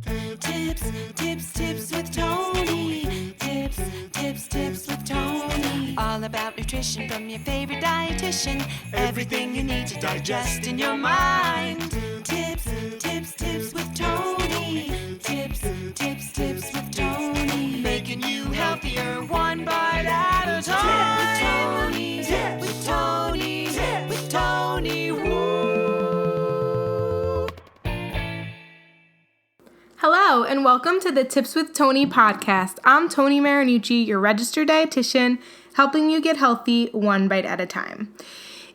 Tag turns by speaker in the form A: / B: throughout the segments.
A: Tips with Toni. Tips with Toni. All about nutrition from your favorite dietitian. Everything you need to digest in your mind. Tips with Toni. Tips with Toni. Making you healthier one bite at a time. With Toni. Woo.
B: Hello, and welcome to the Tips with Toni podcast. I'm Toni Marinucci, your registered dietitian, helping you get healthy one bite at a time.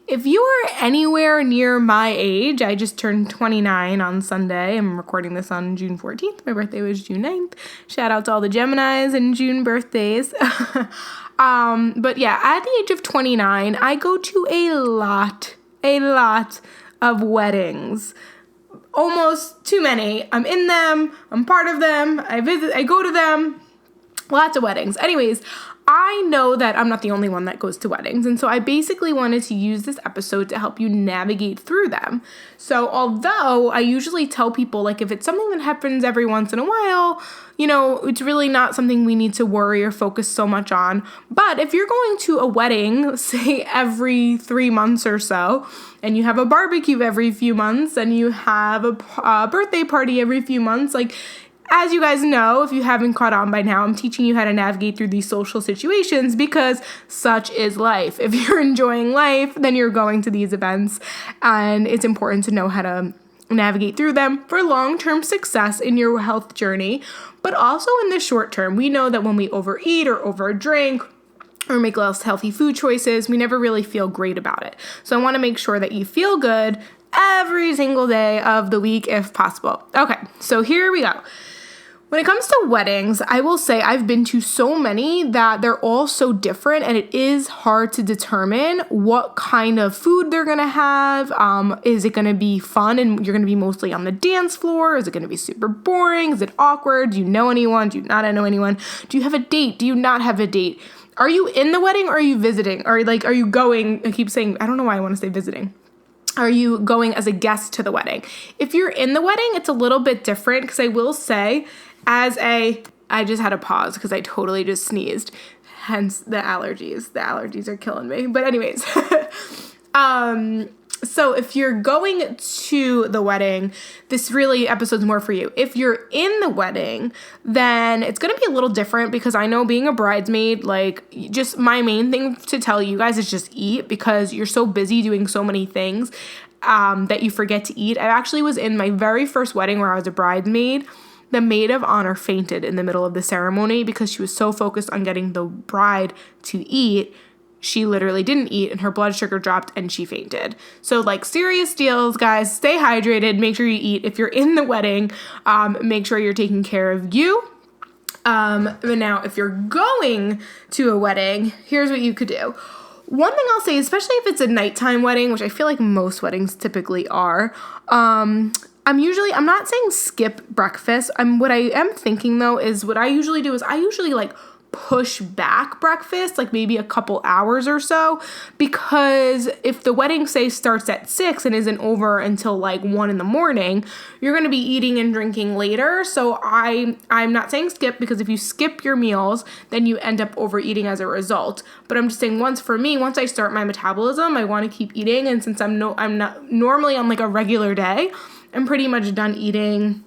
B: If you are anywhere near my age, I just turned 29 on Sunday. I'm recording this on June 14th. My birthday was June 9th. Shout out to all the Geminis and June birthdays. But yeah, at the age of 29, I go to a lot of weddings. Almost too many. I'm in them. I'm part of them. I go to them. Lots of weddings. Anyways, I know that I'm not the only one that goes to weddings. And so I basically wanted to use this episode to help you navigate through them. So although I usually tell people, like, if it's something that happens every once in a while, you know, it's really not something we need to worry or focus so much on. But if you're going to a wedding, say every 3 months or so, and you have a barbecue every few months, and you have a birthday party every few months, like, as you guys know, if you haven't caught on by now, I'm teaching you how to navigate through these social situations because such is life. If you're enjoying life, then you're going to these events, and it's important to know how to navigate through them for long-term success in your health journey, but also in the short term. We know that when we overeat or overdrink or make less healthy food choices, we never really feel great about it. So I want to make sure that you feel good every single day of the week if possible. Okay, so here we go. When it comes to weddings, I will say I've been to so many that they're all so different, and it is hard to determine what kind of food they're going to have. Is it going to be fun and you're going to be mostly on the dance floor? Is it going to be super boring? Is it awkward? Do you know anyone? Do you not know anyone? Do you have a date? Do you not have a date? Are you in the wedding or are you visiting? Or like, are you going? I keep saying, I don't know why I want to say visiting. Are you going as a guest to the wedding? If you're in the wedding, it's a little bit different because I will say, I just had a pause because I totally just sneezed, hence the allergies. The allergies are killing me. But anyways, so if you're going to the wedding, this really episode's more for you. If you're in the wedding, then it's going to be a little different because I know being a bridesmaid, like, just my main thing to tell you guys is just eat because you're so busy doing so many things that you forget to eat. I actually was in my very first wedding where I was a bridesmaid. The maid of honor fainted in the middle of the ceremony because she was so focused on getting the bride to eat. She literally didn't eat and her blood sugar dropped and she fainted. So, like, serious deals, guys. Stay hydrated. Make sure you eat. If you're in the wedding, make sure you're taking care of you. But now, if you're going to a wedding, here's what you could do. One thing I'll say, especially if it's a nighttime wedding, which I feel like most weddings typically are, I'm not saying skip breakfast. What I am thinking though is what I usually do is I usually like push back breakfast, like maybe a couple hours or so, because if the wedding, say, starts at 6 and isn't over until like 1 a.m, you're going to be eating and drinking later. So I'm not saying skip, because if you skip your meals, then you end up overeating as a result. But I'm just saying once I start my metabolism, I want to keep eating. And since I'm not normally on like a regular day, I'm pretty much done eating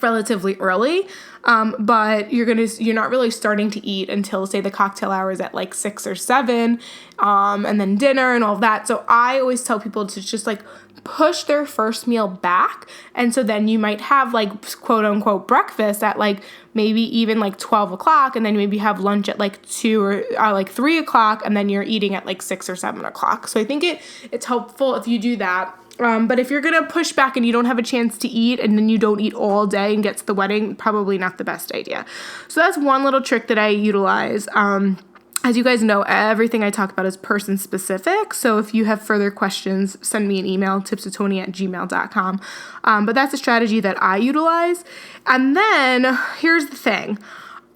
B: relatively early, but you're not really starting to eat until, say, the cocktail hour is at like 6 or 7, and then dinner and all of that. So I always tell people to just like push their first meal back, and so then you might have like quote unquote breakfast at like maybe even like 12 o'clock, and then maybe have lunch at like 2 or like 3 o'clock, and then you're eating at like 6 or 7 o'clock. So I think it's helpful if you do that. But if you're going to push back and you don't have a chance to eat and then you don't eat all day and get to the wedding, probably not the best idea. So that's one little trick that I utilize. As you guys know, everything I talk about is person specific. So if you have further questions, send me an email, TipsWithToni@gmail.com. But that's a strategy that I utilize. And then here's the thing.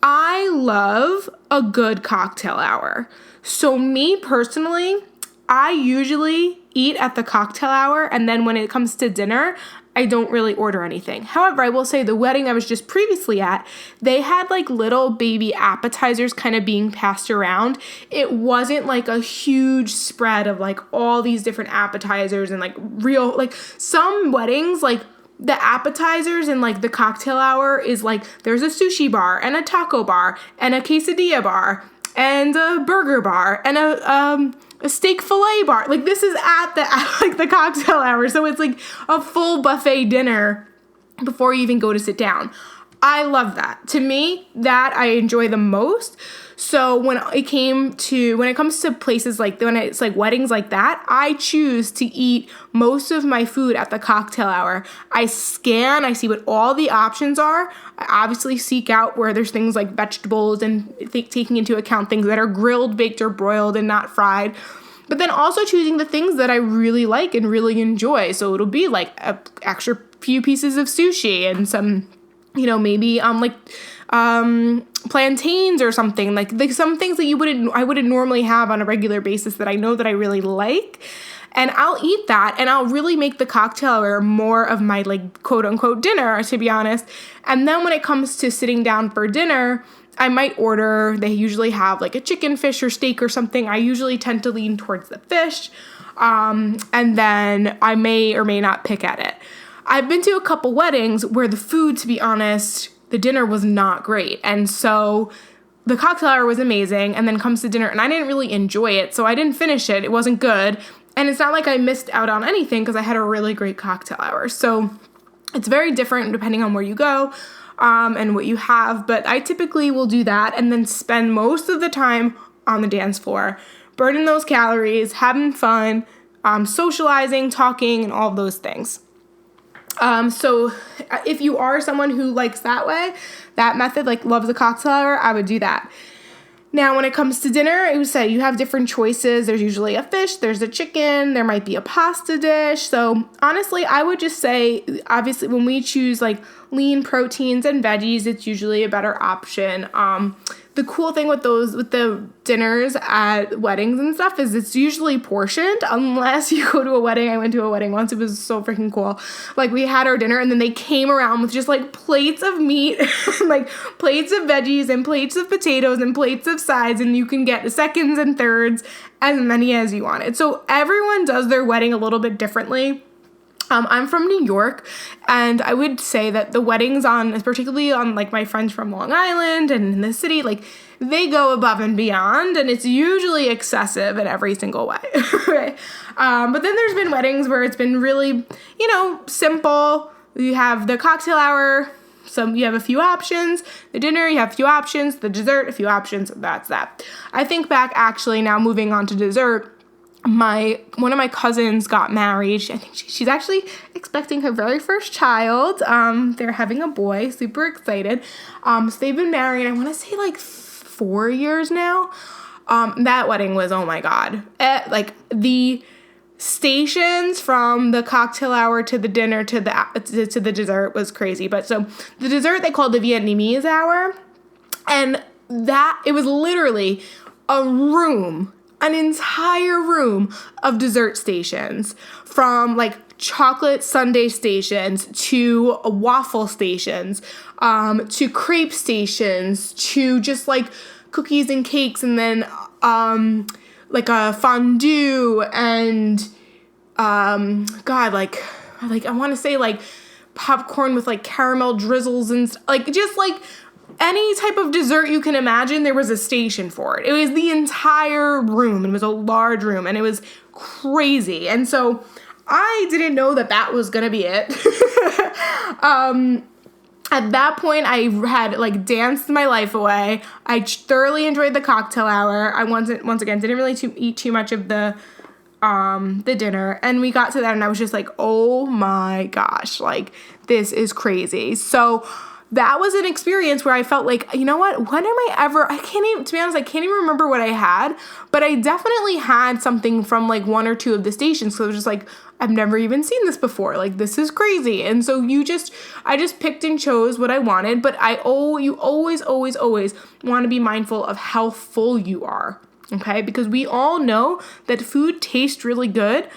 B: I love a good cocktail hour. So me personally, I usually eat at the cocktail hour, and then when it comes to dinner, I don't really order anything. However, I will say the wedding I was just previously at, they had like little baby appetizers kind of being passed around. It wasn't like a huge spread of like all these different appetizers and like real, like some weddings, like the appetizers and like the cocktail hour is like there's a sushi bar and a taco bar and a quesadilla bar and a burger bar and a steak fillet bar. Like this is at the cocktail hour. So it's like a full buffet dinner before you even go to sit down. I love that. To me, that I enjoy the most. So when it comes to places like, when it's like weddings like that, I choose to eat most of my food at the cocktail hour. I see what all the options are. I obviously seek out where there's things like vegetables and taking into account things that are grilled, baked, or broiled and not fried. But then also choosing the things that I really like and really enjoy. So it'll be like a extra few pieces of sushi and some, maybe plantains or something, like some things that I wouldn't normally have on a regular basis that I know that I really like. And I'll eat that, and I'll really make the cocktail hour more of my like quote unquote dinner, to be honest. And then when it comes to sitting down for dinner, I might order, they usually have like a chicken, fish, or steak or something. I usually tend to lean towards the fish. And then I may or may not pick at it. I've been to a couple weddings where the food, to be honest, the dinner was not great. And so the cocktail hour was amazing, and then comes to dinner, and I didn't really enjoy it, so I didn't finish it. It wasn't good. And it's not like I missed out on anything because I had a really great cocktail hour. So it's very different depending on where you go and what you have. But I typically will do that and then spend most of the time on the dance floor, burning those calories, having fun, socializing, talking, and all of those things. So if you are someone who likes that way, that method, like loves a cocktail hour, I would do that. Now, when it comes to dinner, I would say you have different choices. There's usually a fish, there's a chicken, there might be a pasta dish. So honestly, I would just say, obviously, when we choose like lean proteins and veggies, it's usually a better option. The cool thing with the dinners at weddings and stuff is it's usually portioned, unless you go to a wedding. I went to a wedding once. It was so freaking cool. Like, we had our dinner and then they came around with just like plates of meat, like plates of veggies and plates of potatoes and plates of sides, and you can get seconds and thirds, as many as you wanted. So everyone does their wedding a little bit differently. I'm from New York, and I would say that the weddings particularly on like my friends from Long Island and in the city, like they go above and beyond, and it's usually excessive in every single way. Right? But then there's been weddings where it's been really, simple. You have the cocktail hour, you have a few options. The dinner, you have a few options. The dessert, a few options. That's that. I think back, actually, now moving on to dessert, one of my cousins got married. I think she's actually expecting her very first child. They're having a boy, super excited. So they've been married, I want to say like 4 years now. That wedding was, oh my God. Like the stations from the cocktail hour to the dinner to the dessert was crazy. But so the dessert they called the Viennese hour, and it was literally an entire room of dessert stations, from like chocolate sundae stations to waffle stations, to crepe stations, to just like cookies and cakes, and then like a fondue and like I want to say like popcorn with like caramel drizzles and like just like any type of dessert you can imagine, there was a station for it. It was the entire room. It was a large room, and it was crazy. And so I didn't know that was going to be it. At that point, I had like danced my life away. I thoroughly enjoyed the cocktail hour. I once again didn't really eat too much of the dinner, and we got to that, and I was just like, oh my gosh, like this is crazy. So that was an experience where I felt like, you know what, I can't even remember what I had, but I definitely had something from like one or two of the stations. So it was just like, I've never even seen this before. Like, this is crazy. And so I just picked and chose what I wanted, but you always want to be mindful of how full you are. Okay. Because we all know that food tastes really good,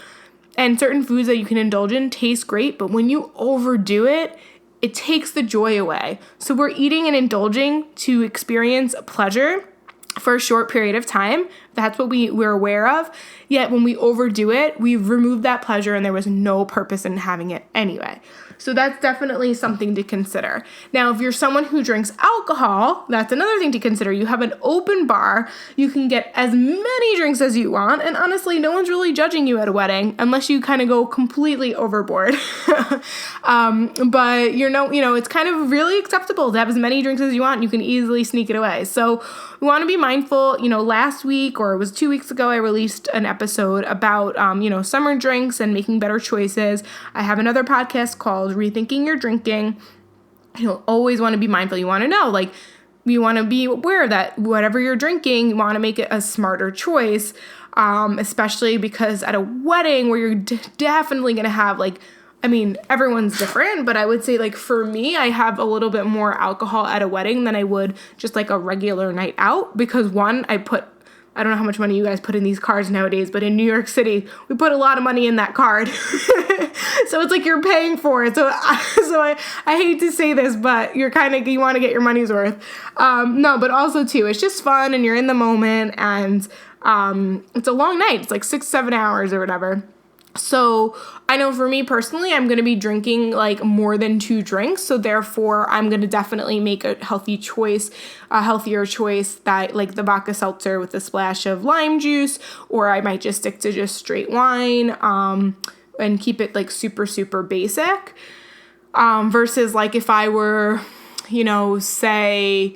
B: and certain foods that you can indulge in taste great, but when you overdo it, it takes the joy away. So we're eating and indulging to experience pleasure for a short period of time. That's what we're aware of. Yet when we overdo it, we've removed that pleasure and there was no purpose in having it anyway. So that's definitely something to consider. Now, if you're someone who drinks alcohol, that's another thing to consider. You have an open bar. You can get as many drinks as you want. And honestly, no one's really judging you at a wedding unless you kind of go completely overboard. But it's kind of really acceptable to have as many drinks as you want. You can easily sneak it away. So we want to be mindful. Last week, or it was 2 weeks ago, I released an episode about, summer drinks and making better choices. I have another podcast called Rethinking Your Drinking. Always want to be mindful. You want to know, you want to be aware that whatever you're drinking, you want to make it a smarter choice, especially because at a wedding where you're definitely going to have everyone's different, but I would say for me, I have a little bit more alcohol at a wedding than I would just a regular night out, because one, I don't know how much money you guys put in these cards nowadays, but in New York City, we put a lot of money in that card. So it's you're paying for it. So I hate to say this, but you want to get your money's worth. No, but also too, it's just fun and you're in the moment, and it's a long night. It's 6-7 hours or whatever. So I know for me personally, I'm going to be drinking more than 2 drinks. So therefore, I'm going to definitely make a healthier choice that the vodka seltzer with a splash of lime juice, or I might just stick to just straight wine and keep it super, super basic versus if I were, say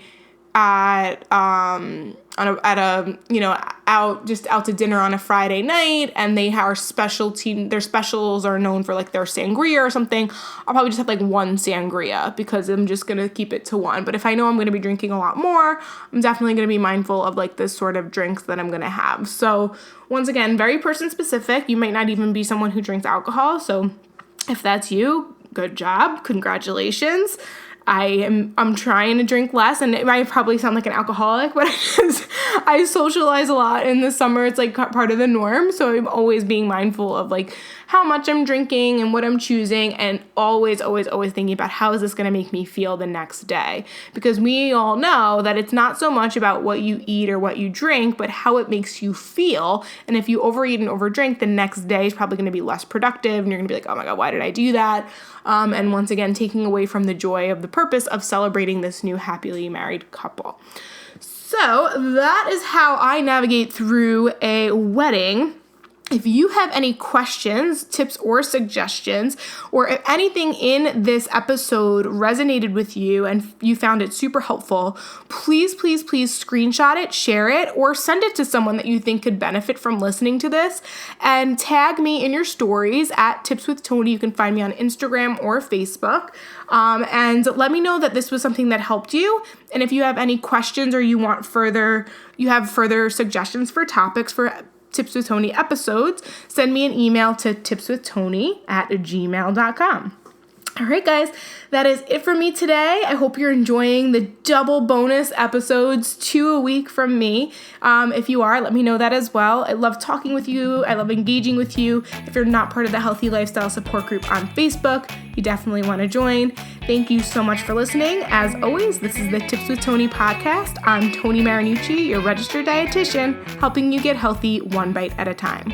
B: out to dinner on a Friday night, and their specials are known for their sangria or something. I'll probably just have one sangria because I'm just going to keep it to one. But if I know I'm going to be drinking a lot more, I'm definitely going to be mindful of this sort of drinks that I'm going to have. So once again, very person specific. You might not even be someone who drinks alcohol. So if that's you, good job. Congratulations. I'm trying to drink less, and it might probably sound like an alcoholic, but I socialize a lot in the summer. It's part of the norm. So I'm always being mindful of how much I'm drinking and what I'm choosing, and always thinking about how is this going to make me feel the next day? Because we all know that it's not so much about what you eat or what you drink, but how it makes you feel. And if you overeat and overdrink, the next day is probably going to be less productive, and you're going to be oh my God, why did I do that? And once again, taking away from the joy of the purpose of celebrating this new happily married couple. So that is how I navigate through a wedding. If you have any questions, tips, or suggestions, or if anything in this episode resonated with you and you found it super helpful, please screenshot it, share it, or send it to someone that you think could benefit from listening to this, and tag me in your stories at TipsWithToni. You can find me on Instagram or Facebook, and let me know that this was something that helped you. And if you have any questions or you have further suggestions for topics for Tips with Toni episodes, send me an email to tipswithtoni@gmail.com. All right, guys, that is it for me today. I hope you're enjoying the double bonus episodes, 2 a week from me. If you are, let me know that as well. I love talking with you. I love engaging with you. If you're not part of the Healthy Lifestyle Support Group on Facebook, you definitely want to join. Thank you so much for listening. As always, this is the Tips with Toni podcast. I'm Toni Marinucci, your registered dietitian, helping you get healthy one bite at a time.